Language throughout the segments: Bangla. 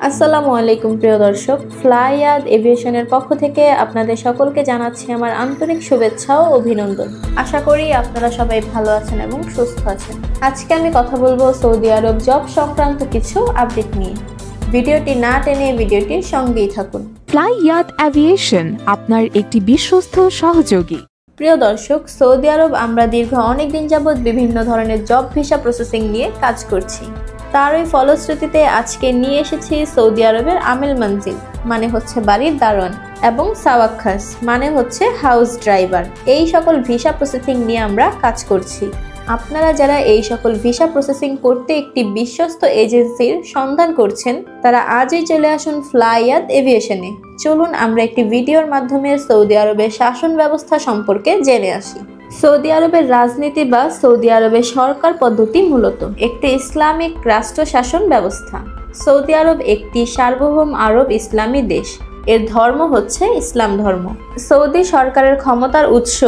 আসসালামু আলাইকুম প্রিয় দর্শক, ফ্লাইয়াদ এভিয়েশনের পক্ষ থেকে আপনাদের সকলকে জানাচ্ছি আমার আন্তরিক শুভেচ্ছা ও অভিনন্দন। আশা করি আপনারা সবাই ভালো আছেন এবং সুস্থ আছেন। আজকে আমি কথা বলবো সৌদি আরব জব সংক্রান্ত কিছু আপডেট নিয়ে। ভিডিওটি না টেনে ভিডিওটির সঙ্গেই থাকুন। ফ্লাইয়াদ এভিয়েশন আপনার একটি বিশ্বস্ত সহযোগী। প্রিয় দর্শক, সৌদি আরব আমরা দীর্ঘ অনেক দিন যাবৎ বিভিন্ন ধরনের জব ভিসা প্রসেসিং নিয়ে কাজ করছি। তারই ফলশ্রুতিতে আজকে নিয়ে এসেছি সৌদি আরবের আমেল মঞ্জিল মানে হচ্ছে বাড়ির দারোয়ান এবং সাওয়াক্খাস মানে হচ্ছে হাউস ড্রাইভার। এই সকল ভিসা প্রসেসিং নিয়ে আমরা কাজ করছি। আপনারা যারা এই সকল ভিসা প্রসেসিং করতে একটি বিশ্বস্ত এজেন্সির সন্ধান করছেন, তারা আজই চলে আসুন ফ্লাইয়াদ এভিয়েশনে। চলুন আমরা একটি ভিডিওর মাধ্যমে সৌদি আরবের শাসন ব্যবস্থা সম্পর্কে জেনে আসি। সৌদি আরবের রাজনীতি বা সৌদি আরবের সরকার পদ্ধতি মূলত একটি ইসলামিক রাষ্ট্র শাসন ব্যবস্থা। সৌদি আরব একটি সার্বভৌম আরব ইসলামী দেশ। এর ধর্ম হচ্ছে ইসলাম ধর্ম। সৌদি সরকারের ক্ষমতার উৎস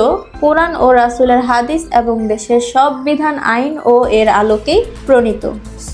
কোরআন ও রাসূলের হাদিস এবং দেশের সব বিধান আইন ও এর আলোকেই প্রণীত।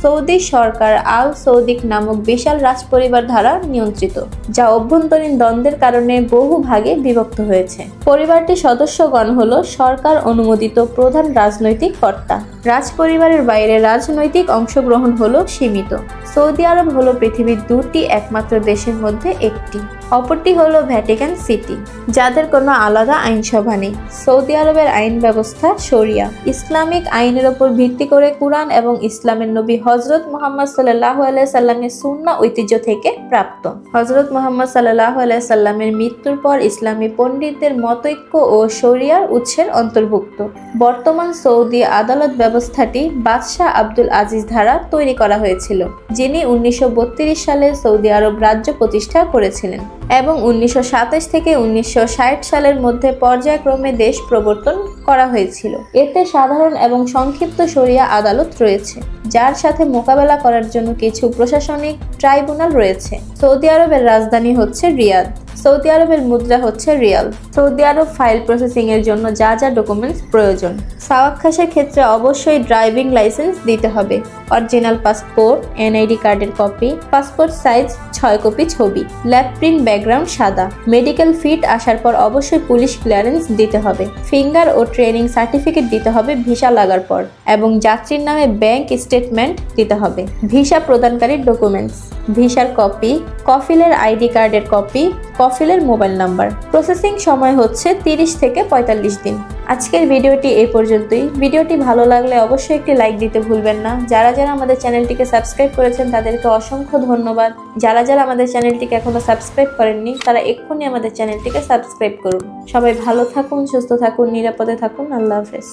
সৌদি সরকার আল সৌদিক নামক বিশাল রাজপরিবার দ্বারা নিয়ন্ত্রিত, যা অভ্যন্তরীণ দ্বন্দ্বের কারণে বহু ভাগে বিভক্ত হয়েছে। পরিবারটির সদস্যগণ হল সরকার অনুমোদিত প্রধান রাজনৈতিক কর্তা। রাজপরিবারের বাইরে রাজনৈতিক অংশগ্রহণ হলো সীমিত। সৌদি আরব হলো পৃথিবীর দুটি একমাত্র দেশের মধ্যে একটি, অপরটি হলো ভ্যাটিকান সিটি, যাদের কোনো আলাদা আইনসভা নেই। সৌদি আরবের আইন ব্যবস্থা শরিয়া, ইসলামিক আইনের ওপর ভিত্তি করে কুরআন এবং ইসলামের নবী হযরত মুহাম্মদ সাল্লাল্লাহু আলাইহি সাল্লামের সুন্নাহ ঐতিহ্য থেকে প্রাপ্ত। হযরত মুহাম্মদ সাল্লাল্লাহু আলাইহি সাল্লামের মৃত্যুর পর ইসলামী পণ্ডিতদের মতৈক্য ও শরিয়ার উৎসের অন্তর্ভুক্ত। বর্তমান সৌদি আদালত ব্যবস্থাটি বাদশাহ আব্দুল আজিজ দ্বারা তৈরি করা হয়েছিল, যিনি 1932 সালে সৌদি আরব রাজ্য প্রতিষ্ঠা করেছিলেন এবং 1927 থেকে 1960 সালের মধ্যে পর্যায়ক্রমে দেশ প্রবর্তন করা হয়েছিল। এতে সাধারণ এবং সংক্ষিপ্ত শরিয়া আদালত রয়েছে, যার সাথে মোকাবেলা করার জন্য কিছু প্রশাসনিক ট্রাইব্যুনাল রয়েছে। সৌদি আরবের রাজধানী হচ্ছে রিয়াদ। সৌদি আরবের মুদ্রা হচ্ছে রিয়াল। সৌদি আরব ফাইল প্রসেসিং এর জন্য যা যা ডকুমেন্টস প্রয়োজন: সাওয়াক্খাসের ক্ষেত্রে অবশ্যই ড্রাইভিং লাইসেন্স দিতে হবে, অরিজিনাল পাসপোর্ট, এনআইডি কার্ডের কপি, পাসপোর্ট সাইজ 6 কপি ছবি, ল্যাব প্রিন্ট, ব্যাকগ্রাউন্ড সাদা। মেডিকেল ফিট আসার পর অবশ্যই পুলিশ ক্লিয়ারেন্স দিতে হবে। ফিঙ্গার ও ট্রেনিং সার্টিফিকেট দিতে হবে ভিসা লাগার পর, এবং যাত্রীর নামে ব্যাংক স্টেটমেন্ট দিতে হবে। ভিসা প্রদানকারীর ডকুমেন্টস: ভিসার কপি, কফিলের আইডি কার্ডের কপি, কফিলের মোবাইল নাম্বার। প্রসেসিং সময় হচ্ছে 30 থেকে 45 দিন। আজকের ভিডিওটি এই পর্যন্তই। ভিডিওটি ভালো লাগলে অবশ্যই একটি লাইক দিতে ভুলবেন না। যারা যারা আমাদের চ্যানেলটিকে সাবস্ক্রাইব করেছেন তাদেরকে অসংখ্য ধন্যবাদ। যারা যারা আমাদের চ্যানেলটিকে এখনো সাবস্ক্রাইব করেননি তারা এক্ষুনি আমাদের চ্যানেলটিকে সাবস্ক্রাইব করুন। সবাই ভালো থাকুন, সুস্থ থাকুন, নিরাপদে থাকুন। আল্লাহ হাফেজ।